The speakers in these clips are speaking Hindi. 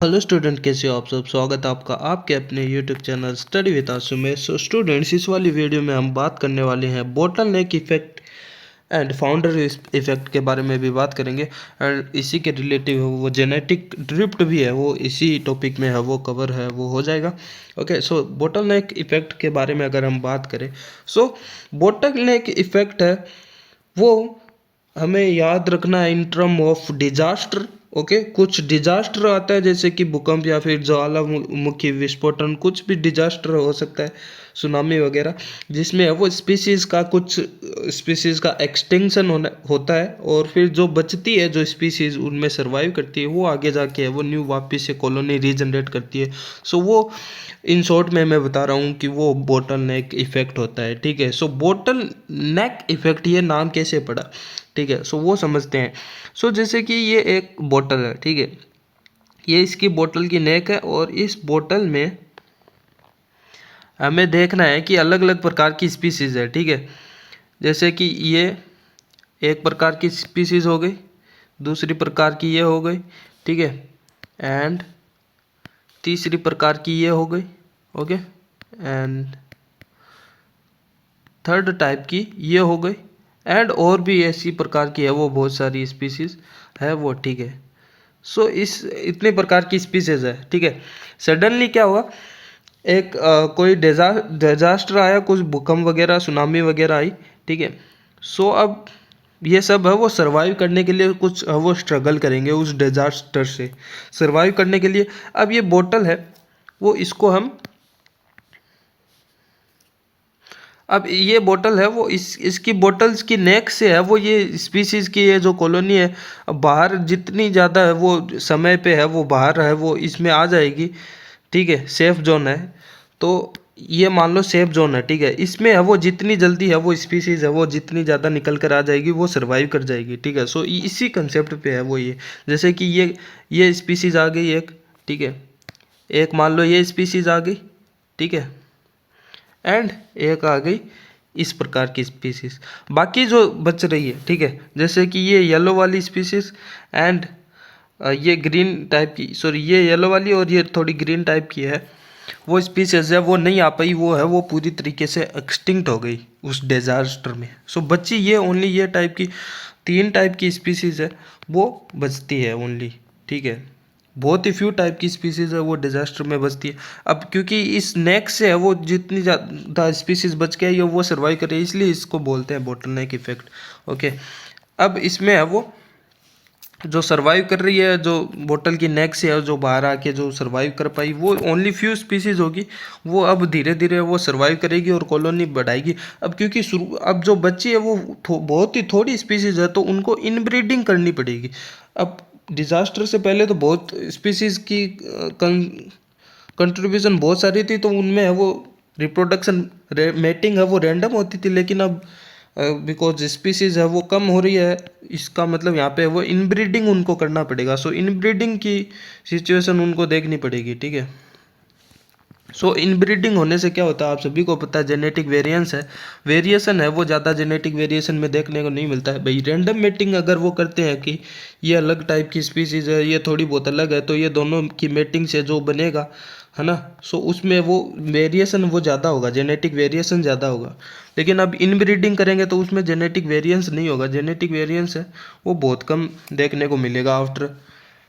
हेलो स्टूडेंट, कैसे हो आप सब। स्वागत है आपका आपके अपने यूट्यूब चैनल स्टडी विद आसु में। सो स्टूडेंट्स, इस वाली वीडियो में हम बात करने वाले हैं bottle neck effect and founder effect के बारे में भी बात करेंगे। एंड इसी के रिलेटिव वो जेनेटिक ड्रिफ्ट भी है, वो इसी टॉपिक में है, वो कवर है, वो हो जाएगा। ओके, सो बोटल नेक इफेक्ट के बारे में अगर हम बात करें, सो बोटल नेक इफेक्ट है वो हमें याद रखना है in term of disaster. Okay, कुछ डिजास्टर आता है जैसे कि भूकंप या फिर ज्वालामुखी विस्फोटन, कुछ भी डिजास्टर हो सकता है, सुनामी वगैरह, जिसमें वो स्पीसीज का कुछ स्पीसीज का एक्सटिंक्शन होता है, और फिर जो बचती है, जो स्पीसीज उनमें सर्वाइव करती है, वो आगे जाके है वो न्यू वापस से कॉलोनी रीजनरेट करती है। सो वो इन शॉर्ट में मैं बता रहा हूँ कि वो बोटल नेक इफेक्ट होता है। ठीक है, सो बोटल नेक इफेक्ट ये नाम कैसे पड़ा, ठीक है, सो वो समझते हैं। सो जैसे कि ये एक बोतल है, ठीक है, ये इसकी बोतल की नेक है, और इस बोतल में हमें देखना है कि अलग अलग प्रकार की स्पीसीज है। ठीक है, जैसे कि ये एक प्रकार की स्पीसीज हो गई, दूसरी प्रकार की ये हो गई, ठीक है, एंड तीसरी प्रकार की ये हो गई। ओके, एंड थर्ड टाइप की ये हो गई, एंड और भी ऐसी प्रकार की है वो बहुत सारी स्पीसीज है वो। ठीक है, सो इस इतने प्रकार की स्पीसीज है। ठीक है, सडनली क्या हुआ, एक कोई डिजास्टर आया, कुछ भूकंप वगैरह, सुनामी वगैरह आई। ठीक है, सो अब ये सब है वो सरवाइव करने के लिए कुछ वो स्ट्रगल करेंगे उस डिजास्टर से सरवाइव करने के लिए। अब ये बोतल है वो, इसको हम, अब ये बोतल है वो, इसकी बोतल्स की नेक से है वो, ये स्पीसीज की ये जो कॉलोनी है, अब बाहर जितनी ज़्यादा है वो समय पे है वो बाहर है वो इसमें आ जाएगी। ठीक है, सेफ जोन है, तो ये मान लो सेफ जोन है। ठीक है, इसमें है वो जितनी जल्दी है वो स्पीसीज है वो जितनी ज़्यादा निकल कर आ जाएगी वो सर्वाइव कर जाएगी। ठीक है, सो इसी कंसेप्ट पे है वो ये, जैसे कि ये स्पीसीज आ गई एक, ठीक है, एक मान लो ये स्पीसीज आ गई, ठीक है, एंड एक आ गई इस प्रकार की स्पीसीज, बाकी जो बच रही है। ठीक है, जैसे कि ये येलो वाली स्पीसीज एंड ये ग्रीन टाइप की, सॉरी ये येलो वाली और ये थोड़ी ग्रीन टाइप की है, वो स्पीसीज है वो नहीं आ पाई, वो है वो पूरी तरीके से एक्सटिंक्ट हो गई उस डिजास्टर में। सो बची ये ओनली ये टाइप की, तीन टाइप की स्पीसीज है वो बचती है ओनली। ठीक है, बहुत ही फ्यू टाइप की स्पीसीज है वो डिजास्टर में बचती है। अब क्योंकि इस नेक से है वो जितनी ज़्यादा स्पीसीज बच के है ये वो सर्वाइव करे, इसलिए इसको बोलते हैं बोटल नेक इफेक्ट। ओके, अब इसमें है वो जो सरवाइव कर रही है, जो बोतल की नेक से है, जो बाहर आके जो सरवाइव कर पाई, वो ओनली फ्यू स्पीसीज होगी, वो अब धीरे धीरे वो सरवाइव करेगी और कॉलोनी बढ़ाएगी। अब क्योंकि शुरू अब जो बच्ची है वो बहुत ही थोड़ी स्पीसीज है, तो उनको इनब्रीडिंग करनी पड़ेगी। अब डिजास्टर से पहले तो बहुत स्पीसीज की कंट्रीब्यूशन बहुत सारी थी, तो उनमें है वो रिप्रोडक्शन मेटिंग है वो रैंडम होती थी, लेकिन अब बिकॉज स्पीसीज है वो कम हो रही है, इसका मतलब यहाँ पे वो इनब्रीडिंग उनको करना पड़ेगा। सो इनब्रीडिंग की सिचुएशन उनको देखनी पड़ेगी। ठीक है, सो इनब्रीडिंग होने से क्या होता है आप सभी को पता है, जेनेटिक वेरिएंस है, वेरिएशन है वो ज़्यादा जेनेटिक वेरिएशन में देखने को नहीं मिलता है भाई। रैंडम मेटिंग अगर वो करते हैं कि ये अलग टाइप की स्पीसीज है, ये थोड़ी बहुत अलग है, तो ये दोनों की मेटिंग से जो बनेगा है ना, सो उसमें वो वेरिएशन वो ज़्यादा होगा, जेनेटिक वेरिएशन ज़्यादा होगा। लेकिन अब इनब्रीडिंग करेंगे तो उसमें जेनेटिक वेरिएंस नहीं होगा, जेनेटिक वेरिएंस है वो बहुत कम देखने को मिलेगा after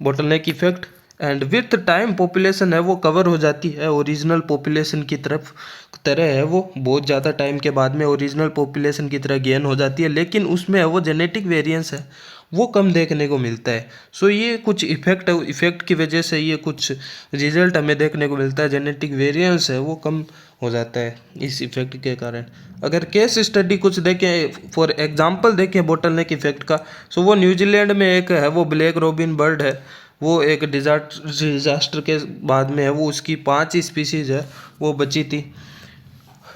bottleneck effect. And with time population है वो कवर हो जाती है ओरिजिनल पॉपुलेशन की तरह है वो, बहुत ज़्यादा टाइम के बाद में ओरिजिनल पॉपुलेशन की तरह गेन हो जाती है, लेकिन उसमें है वो जेनेटिक वेरिएंस है वो कम देखने को मिलता है। सो ये कुछ इफेक्ट है, इफेक्ट की वजह से ये कुछ रिजल्ट हमें देखने को मिलता है, जेनेटिक वेरिएंस है वो कम हो जाता है इस इफेक्ट के कारण। अगर केस स्टडी कुछ देखें, फॉर एग्जांपल देखें बोटलनेक इफेक्ट का, सो वो न्यूजीलैंड में एक है वो ब्लैक रोबिन बर्ड है, वो एक डिजास्टर के बाद में है वो, उसकी 5 स्पीसीज है वो बची थी,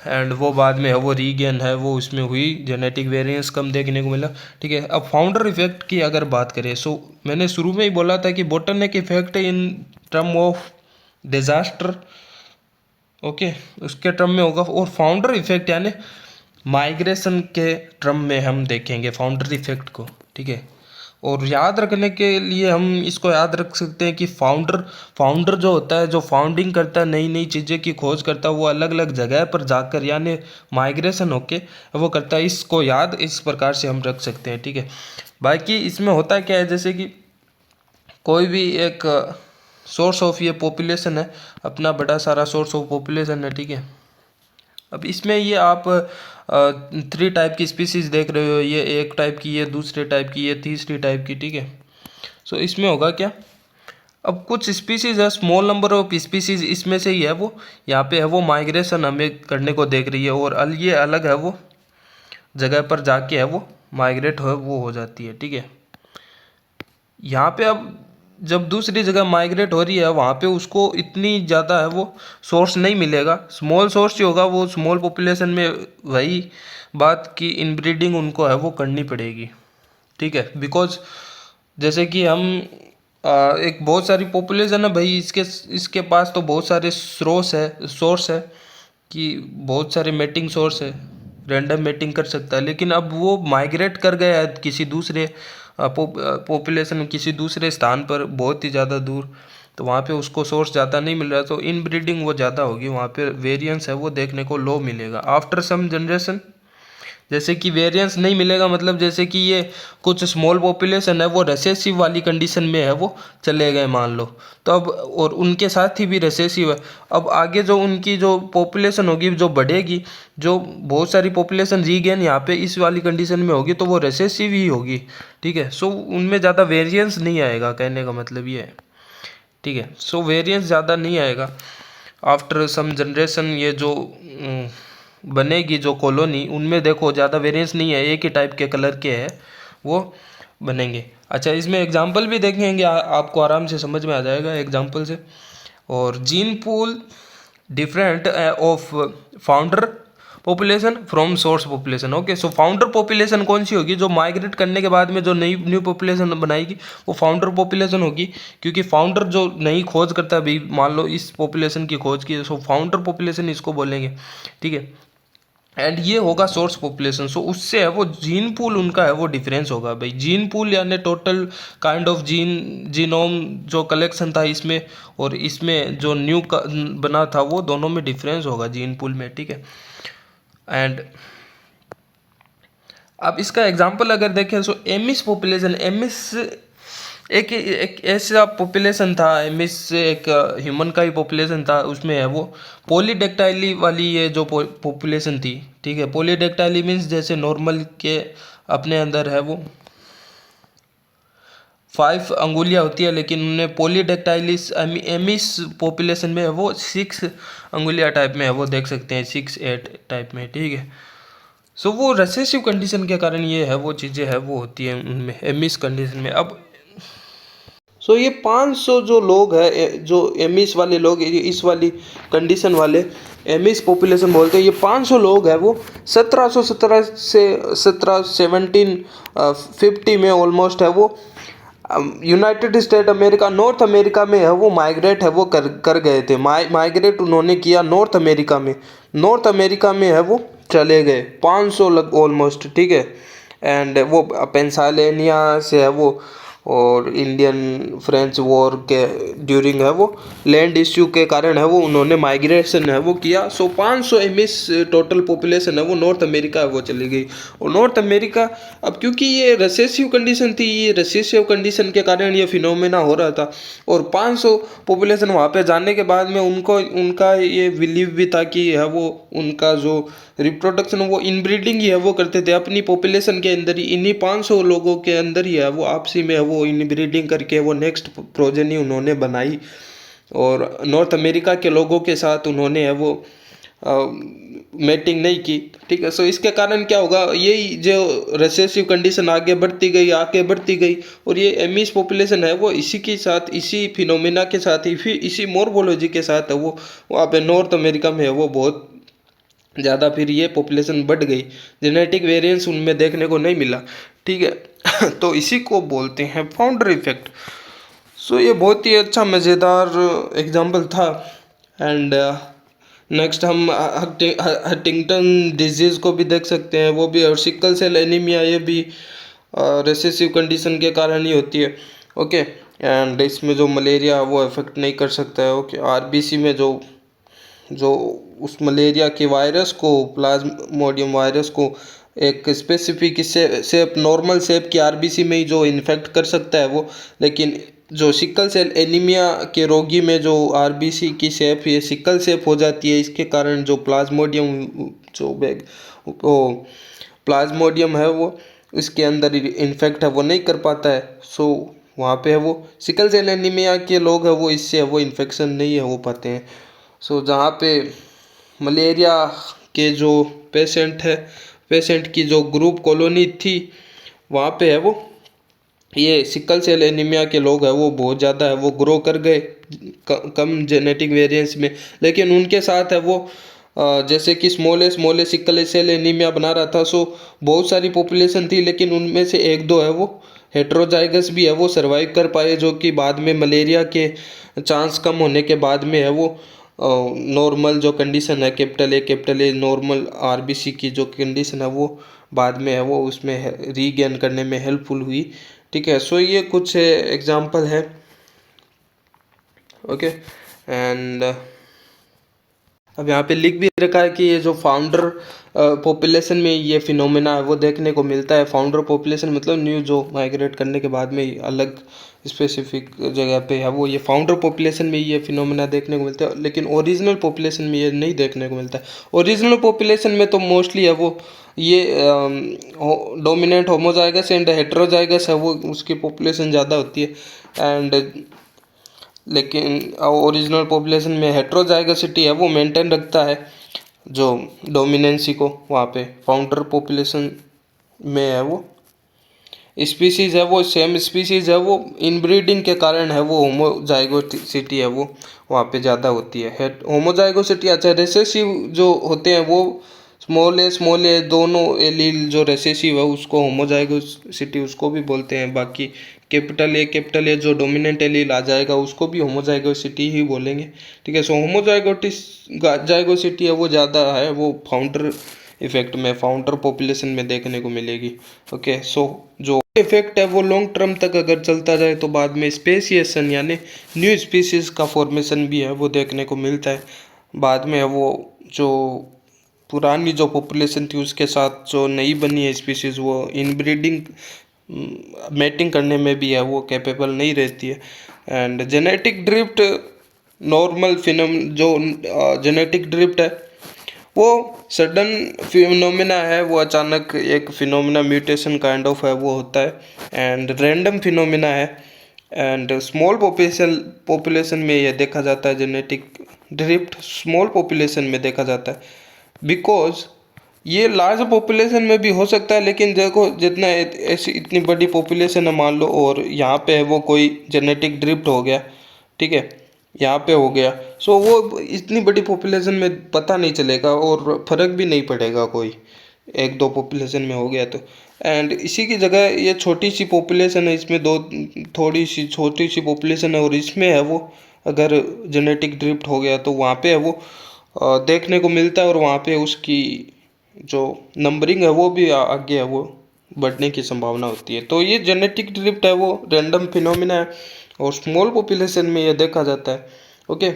एंड वो बाद में है वो रीगेन है वो उसमें हुई, जेनेटिक वेरिएंस कम देखने को मिला। ठीक है, अब फाउंडर इफेक्ट की अगर बात करें, सो मैंने शुरू में ही बोला था कि bottleneck effect in term of disaster, okay, उसके टर्म में होगा, और फाउंडर इफेक्ट यानी माइग्रेशन के टर्म में हम देखेंगे फाउंडर इफेक्ट को। ठीक है, और याद रखने के लिए हम इसको याद रख सकते हैं कि फाउंडर जो होता है, जो फाउंडिंग करता है, नई नई चीज़ें की खोज करता है, वो अलग अलग जगह पर जाकर यानी माइग्रेशन होके वो करता है। इसको याद इस प्रकार से हम रख सकते हैं, ठीक है। बाकी इसमें होता क्या है, जैसे कि कोई भी एक सोर्स ऑफ ये पॉपुलेशन है, अपना बड़ा सारा सोर्स ऑफ पॉपुलेशन है, ठीक है। अब इसमें ये आप 3 टाइप की स्पीसीज देख रहे हो, ये एक टाइप की, ये दूसरे टाइप की, ये तीसरी टाइप की, ठीक है। सो इसमें होगा क्या, अब कुछ स्पीसीज है, स्मॉल नंबर ऑफ स्पीसीज इसमें से ही है वो, यहाँ पे है वो माइग्रेशन हमें करने को देख रही है, और ये अलग है वो जगह पर जाके है वो माइग्रेट हो जाती है, ठीक है। यहाँ पे अब जब दूसरी जगह माइग्रेट हो रही है, वहाँ पे उसको इतनी ज़्यादा है वो सोर्स नहीं मिलेगा, स्मॉल सोर्स ही होगा, वो स्मॉल पॉपुलेशन में वही बात की इनब्रीडिंग उनको है वो करनी पड़ेगी, ठीक है। बिकॉज जैसे कि हम एक बहुत सारी पॉपुलेशन है भाई, इसके पास तो बहुत सारे सोर्स है कि बहुत सारे मेटिंग सोर्स है, रैंडम मेटिंग कर सकता है, लेकिन अब वो माइग्रेट कर गया है किसी दूसरे पॉपुलेशन किसी दूसरे स्थान पर बहुत ही ज़्यादा दूर, तो वहाँ पे उसको सोर्स ज़्यादा नहीं मिल रहा, तो इन ब्रीडिंग वो ज़्यादा होगी, वहाँ पे वेरिएंस है वो देखने को लो मिलेगा आफ्टर सम जनरेशन। जैसे कि वेरिएंस नहीं मिलेगा मतलब जैसे कि ये कुछ स्मॉल पॉपुलेशन है वो रिसेसिव वाली कंडीशन में है वो चले गए मान लो, तो अब और उनके साथ ही भी रिसेसिव है, अब आगे जो उनकी जो पॉपुलेशन होगी जो बढ़ेगी, जो बहुत सारी पॉपुलेशन रीगेन यहाँ पे इस वाली कंडीशन में होगी, तो वो रिसेसिव ही होगी, ठीक है। सो उनमें ज़्यादा वेरिएंस नहीं आएगा, कहने का मतलब ये है, ठीक है। सो वेरिएंस ज़्यादा नहीं आएगा आफ्टर सम जनरेशन, ये जो बनेगी जो कॉलोनी, उनमें देखो ज़्यादा वेरिएंस नहीं है, एक ही टाइप के कलर के है वो बनेंगे। अच्छा, इसमें एग्जांपल भी देखेंगे, आपको आराम से समझ में आ जाएगा एग्जांपल से। और gene pool different of founder population from source population, okay. So founder population कौन सी होगी, जो माइग्रेट करने के बाद में जो नई न्यू पॉपुलेशन बनाएगी वो फाउंडर पॉपुलेशन होगी, क्योंकि फाउंडर जो नई खोज करता है भाई, मान लो इस पॉपुलेशन की खोज की, सो फाउंडर पॉपुलेशन इसको बोलेंगे, ठीक है। एंड ये होगा सोर्स पॉपुलेशन, सो उससे है वो जीन पूल उनका है वो डिफरेंस होगा भाई। जीन पूल यानी टोटल काइंड ऑफ जीनोम जो कलेक्शन था इसमें, और इसमें जो न्यू बना था, वो दोनों में डिफरेंस होगा जीन पूल में, ठीक है। एंड अब इसका एग्जांपल अगर देखें, सो एमिस पॉपुलेशन, एमिस एक ऐसा पॉपुलेशन था, एमिस एक ह्यूमन का ही पॉपुलेशन था, उसमें है वो पॉलीडेक्टाइली वाली ये जो पॉपुलेशन थी, ठीक है। पॉलीडेक्टाइली मीन्स जैसे नॉर्मल के अपने अंदर है वो 5 अंगुलियाँ होती है, लेकिन उनमें पॉलीडेक्टाइलिस एमिस पॉपुलेशन में है वो 6 अंगुलियाँ टाइप में है वो, देख सकते हैं 6-8 टाइप में, ठीक है। सो वो रिसेसिव कंडीशन के कारण ये है वो चीज़ें है वो होती हैं उनमें एमिस कंडीशन में। अब सो ये 500 जो लोग हैं, जो एमिस वाले लोग, इस वाली कंडीशन वाले एमिस पॉपुलेशन बोलते हैं, ये 500 लोग हैं वो 1717 से 1750 में ऑलमोस्ट है वो United state America, north America में है वो माइग्रेट है वो कर गए थे, माइग्रेट उन्होंने किया नॉर्थ अमेरिका में, नॉर्थ अमेरिका में है वो चले गए 500 लग ऑलमोस्ट, ठीक है। एंड वो पेंसिल्वेनिया से है वो, और इंडियन फ्रेंच वॉर के ड्यूरिंग है वो लैंड इश्यू के कारण है वो उन्होंने माइग्रेशन है वो किया। सो 500 एमिस टोटल पॉपुलेशन है वो नॉर्थ अमेरिका है वो चली गई, और नॉर्थ अमेरिका अब क्योंकि ये रिसेसिव कंडीशन थी, ये रिसेसिव कंडीशन के कारण ये फिनोमेना हो रहा था, और 500 पॉपुलेशन वहाँ पे जाने के बाद में उनको उनका ये बिलीव भी था कि है वो उनका जो रिप्रोडक्शन वो इनब्रीडिंग ही है वो करते थे अपनी पॉपुलेशन के अंदर ही, इन्हीं 500 लोगों के अंदर ही है वो आपसी में है वो इनब्रीडिंग करके वो नेक्स्ट प्रोजेनी उन्होंने बनाई, और नॉर्थ अमेरिका के लोगों के साथ उन्होंने है वो मेटिंग नहीं की, ठीक है। सो इसके कारण क्या होगा, यही जो रिसेसिव कंडीशन आगे बढ़ती गई, और ये एमिस पॉपुलेशन है वो इसी के साथ, इसी फिनोमेना के साथ ही, फिर इसी मॉर्फोलॉजी के साथ है वो वहाँ पे नॉर्थ अमेरिका में है वो बहुत ज़्यादा फिर ये पॉपुलेशन बढ़ गई, जेनेटिक वेरिएंस उनमें देखने को नहीं मिला, ठीक है। तो इसी को बोलते हैं फाउंडर इफेक्ट। सो ये बहुत ही अच्छा मज़ेदार एग्जांपल था। एंड नेक्स्ट हम हंटिंगटन डिजीज़ को भी देख सकते हैं, वो भी, और सिकल सेल एनीमिया, ये भी रिसेसिव कंडीशन के कारण ही होती है। ओके, एंड इसमें जो मलेरिया वो इफेक्ट नहीं कर सकता है। ओके, आरबीसी में जो जो उस मलेरिया के वायरस को, प्लाज्मोडियम वायरस को एक स्पेसिफिक सेप, नॉर्मल सेप की आरबीसी में ही जो इन्फेक्ट कर सकता है वो, लेकिन जो सिकल सेल एनीमिया के रोगी में जो आरबीसी की सेप ये सिकल सेप हो जाती है, इसके कारण जो प्लाज्मोडियम जो बैग वो प्लाज्मोडियम है वो इसके अंदर इन्फेक्ट है वो नहीं कर पाता है। सो वहाँ पे है वो सिकल सेल एनीमिया के लोग है वो इससे है वो इन्फेक्शन नहीं है हो पाते हैं। सो जहाँ पे मलेरिया के जो पेशेंट की जो ग्रुप कॉलोनी थी वहाँ पे है वो ये सिकल सेल एनीमिया के लोग हैं वो बहुत ज़्यादा है वो ग्रो कर गए कम जेनेटिक वेरिएंस में, लेकिन उनके साथ है वो जैसे कि स्मॉल सिकल सेल एनीमिया बना रहा था। सो बहुत सारी पॉपुलेशन थी, लेकिन उनमें से एक दो है वो हेट्रोजाइगस भी है वो सरवाइव कर पाए, जो कि बाद में मलेरिया के चांस कम होने के बाद में है वो नॉर्मल जो कंडीशन है कैपिटल ए नॉर्मल आरबीसी की जो कंडीशन है वो बाद में है वो उसमें रीगेन करने में हेल्पफुल हुई। ठीक है, सो ये कुछ एग्जांपल है। ओके, एंड अब यहाँ पे लिख भी रखा है कि ये जो फाउंडर पॉपुलेशन में ये फिनोमेना है वो देखने को मिलता है। फाउंडर पॉपुलेशन मतलब न्यू जो माइग्रेट करने के बाद में अलग स्पेसिफिक जगह पे है वो, ये फाउंडर पॉपुलेशन में ये फिनोमेना देखने को मिलता है, लेकिन ओरिजिनल पॉपुलेशन में ये नहीं देखने को मिलता है। ओरिजिनल पॉपुलेशन में तो मोस्टली है वो ये डोमिनेंट होमोजाइगस एंड हेट्रोजाइगस है वो उसकी पॉपुलेशन ज़्यादा होती है, एंड लेकिन ओरिजिनल पॉपुलेशन में हेट्रोजाइगसिटी है वो मेंटेन रखता है जो डोमिनेंसी को। वहाँ पे फाउंडर पॉपुलेशन में है वो स्पीसीज है वो सेम स्पीसीज है वो इनब्रीडिंग के कारण है वो होमोजाइगोसिटी है वो वहाँ पे ज़्यादा होती है होमोजाइगोसिटी। अच्छा, रिसेसिव जो होते हैं वो स्मॉल ए दोनों एलील जो रिसेसिव है उसको होमोजाइगोसिटी उसको भी बोलते हैं। बाकी कैपिटल ए जो डोमिनेंट एलील आ जाएगा उसको भी होमोजाइगोसिटी ही बोलेंगे। ठीक है, सो जाइगोसिटी है वो ज़्यादा है वो फाउंडर इफेक्ट में फाउंडर पॉपुलेशन में देखने को मिलेगी। ओके, सो जो इफेक्ट है वो लॉन्ग टर्म तक अगर चलता जाए तो बाद में स्पेसिएशन यानी न्यू स्पीसीज का फॉर्मेशन भी है वो देखने को मिलता है। बाद में वो जो पुरानी जो पॉपुलेशन थी उसके साथ जो नई बनी है स्पीसीज वो इनब्रीडिंग मेटिंग करने में भी है वो कैपेबल नहीं रहती है। एंड जेनेटिक ड्रिफ्ट नॉर्मल फिनोम जो जेनेटिक ड्रिफ्ट है वो सडन फिनोमेना है वो अचानक एक फिनोमेना म्यूटेशन काइंड ऑफ है वो होता है, एंड रैंडम फिनोमेना है। एंड स्मॉल पॉपुलेशन में यह देखा जाता है जेनेटिक ड्रिफ्ट स्मॉल पॉपुलेशन में देखा जाता है, बिकॉज ये लार्ज पॉपुलेशन में भी हो सकता है, लेकिन देखो जितना ऐसी इतनी बड़ी पॉपुलेशन है मान लो और यहाँ पे है वो कोई जेनेटिक ड्रिफ्ट हो गया, ठीक है यहाँ पे हो गया, सो वो इतनी बड़ी पॉपुलेशन में पता नहीं चलेगा और फर्क भी नहीं पड़ेगा कोई एक दो पॉपुलेशन में हो गया तो। एंड इसी की जगह ये छोटी सी पॉपुलेशन है इसमें दो थोड़ी सी छोटी सी पॉपुलेशन है और इसमें है वो अगर जेनेटिक ड्रिफ्ट हो गया तो वहाँ पे है वो देखने को मिलता है और वहाँ पे उसकी जो नंबरिंग है वो भी आगे है वो बढ़ने की संभावना होती है। तो ये जेनेटिक ड्रिफ्ट है वो रैंडम फिनोमिना है और स्मॉल पॉपुलेशन में ये देखा जाता है। ओके,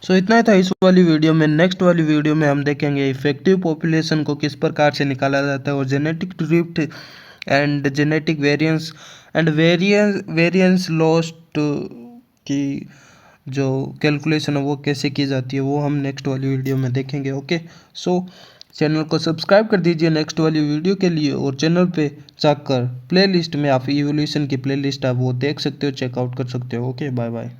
सो इतना ही था इस वाली वीडियो में। नेक्स्ट वाली वीडियो में हम देखेंगे इफेक्टिव पॉपुलेशन को किस प्रकार से निकाला जाता है और genetic drift and genetic variance and variance lost की जो कैलकुलेशन है वो कैसे की जाती है वो हम नेक्स्ट वाली वीडियो में देखेंगे। ओके, सो चैनल को सब्सक्राइब कर दीजिए नेक्स्ट वाली वीडियो के लिए और चैनल पे जाकर प्लेलिस्ट में आप इवोल्यूशन की प्लेलिस्ट है वो देख सकते हो, चेकआउट कर सकते हो। Okay, bye bye.